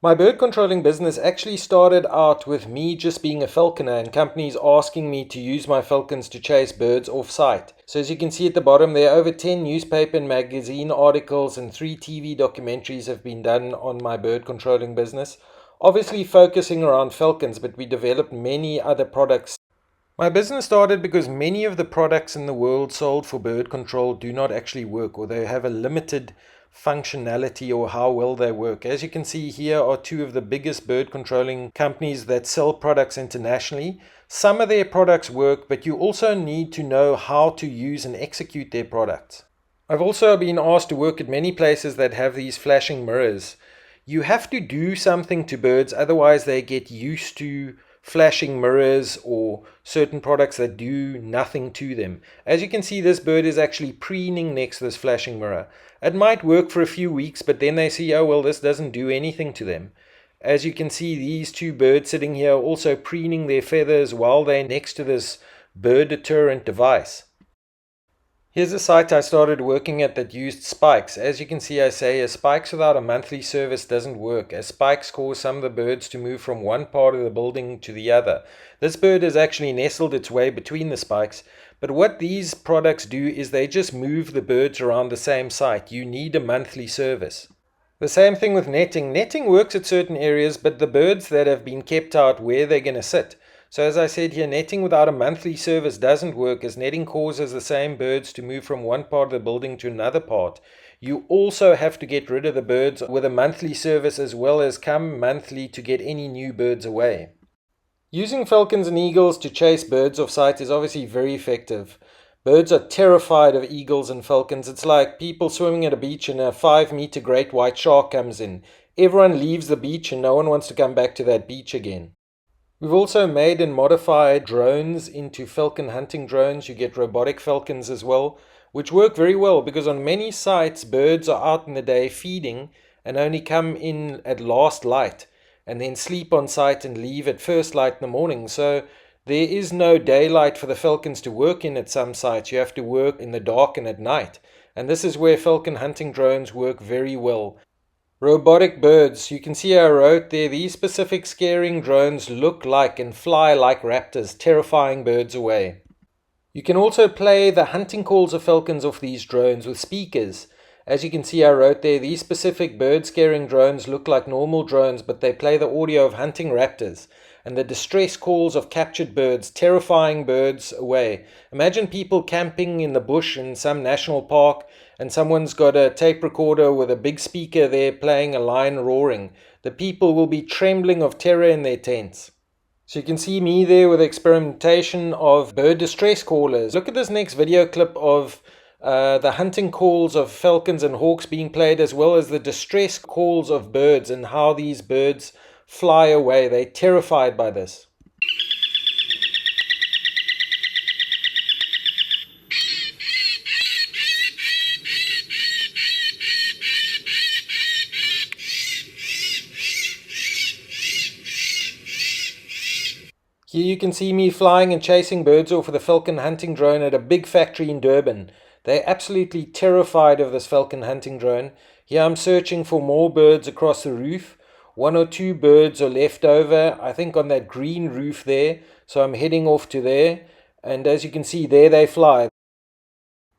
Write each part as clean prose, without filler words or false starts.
My bird controlling business actually started out with me just being a falconer and companies asking me to use my falcons to chase birds off site. So as you can see at the bottom, there are over 10 newspaper and magazine articles and 3 TV documentaries have been done on my bird controlling business. Obviously focusing around falcons, but we developed many other products. My business started because many of the products in the world sold for bird control do not actually work, or they have a limited functionality or how well they work. As you can see, here are two of the biggest bird controlling companies that sell products internationally. Some of their products work, but you also need to know how to use and execute their products. I've also been asked to work at many places that have these flashing mirrors. You have to do something to birds, otherwise they get used to flashing mirrors or certain products that do nothing to them. As you can see, this bird is actually preening next to this flashing mirror. It might work for a few weeks, but then they see, oh well, this doesn't do anything to them. As you can see, these two birds sitting here are also preening their feathers while they're next to this bird deterrent device. Here's a site I started working at that used spikes. As you can see, I say a spikes without a monthly service doesn't work, as spikes cause some of the birds to move from one part of the building to the other. This bird has actually nestled its way between the spikes, but what these products do is they just move the birds around the same site. You need a monthly service. The same thing with netting. Netting works at certain areas, but the birds that have been kept out, where they're going to sit. So as I said here, netting without a monthly service doesn't work, as netting causes the same birds to move from one part of the building to another part. You also have to get rid of the birds with a monthly service, as well as come monthly to get any new birds away. Using falcons and eagles to chase birds off site is obviously very effective. Birds are terrified of eagles and falcons. It's like people swimming at a beach and a 5-meter great white shark comes in. Everyone leaves the beach and no one wants to come back to that beach again. We've also made and modified drones into falcon hunting drones. You get robotic falcons as well, which work very well because on many sites birds are out in the day feeding and only come in at last light and then sleep on site and leave at first light in the morning. So there is no daylight for the falcons to work in at some sites. You have to work in the dark and at night. And this is where falcon hunting drones work very well. Robotic birds. You can see I wrote there, these specific scaring drones look like and fly like raptors, terrifying birds away. You can also play the hunting calls of falcons off these drones with speakers. As you can see I wrote there, these specific bird scaring drones look like normal drones, but they play the audio of hunting raptors and the distress calls of captured birds, terrifying birds away. Imagine people camping in the bush in some national park and someone's got a tape recorder with a big speaker there playing a lion roaring. The people will be trembling of terror in their tents. So you can see me there with experimentation of bird distress callers. Look at this next video clip of the hunting calls of falcons and hawks being played, as well as the distress calls of birds and how these birds fly away. They're terrified by this. Here you can see me flying and chasing birds off with a falcon hunting drone at a big factory in Durban. They're absolutely terrified of this falcon hunting drone. Here I'm searching for more birds across the roof. 1 or 2 birds are left over, I think on that green roof there. So I'm heading off to there. And as you can see, there they fly.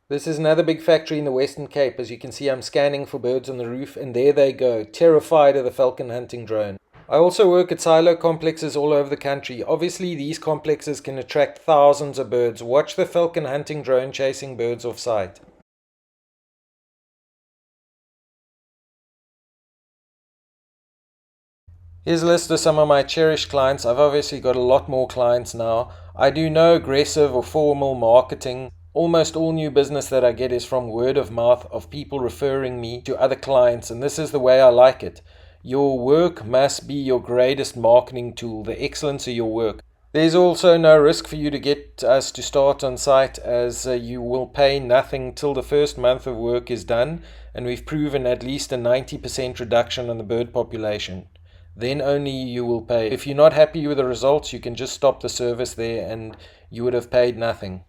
This is another big factory in the Western Cape. As you can see, I'm scanning for birds on the roof, and there they go, terrified of the falcon hunting drone. I also work at silo complexes all over the country. Obviously, these complexes can attract thousands of birds. Watch the falcon hunting drone chasing birds off site. Here's a list of some of my cherished clients. I've obviously got a lot more clients now. I do no aggressive or formal marketing. Almost all new business that I get is from word of mouth of people referring me to other clients, and this is the way I like it. Your work must be your greatest marketing tool, the excellence of your work. There's also no risk for you to get us to start on site, as you will pay nothing till the first month of work is done, and we've proven at least a 90% reduction on the bird population. Then only you will pay. If you're not happy with the results, you can just stop the service there and you would have paid nothing.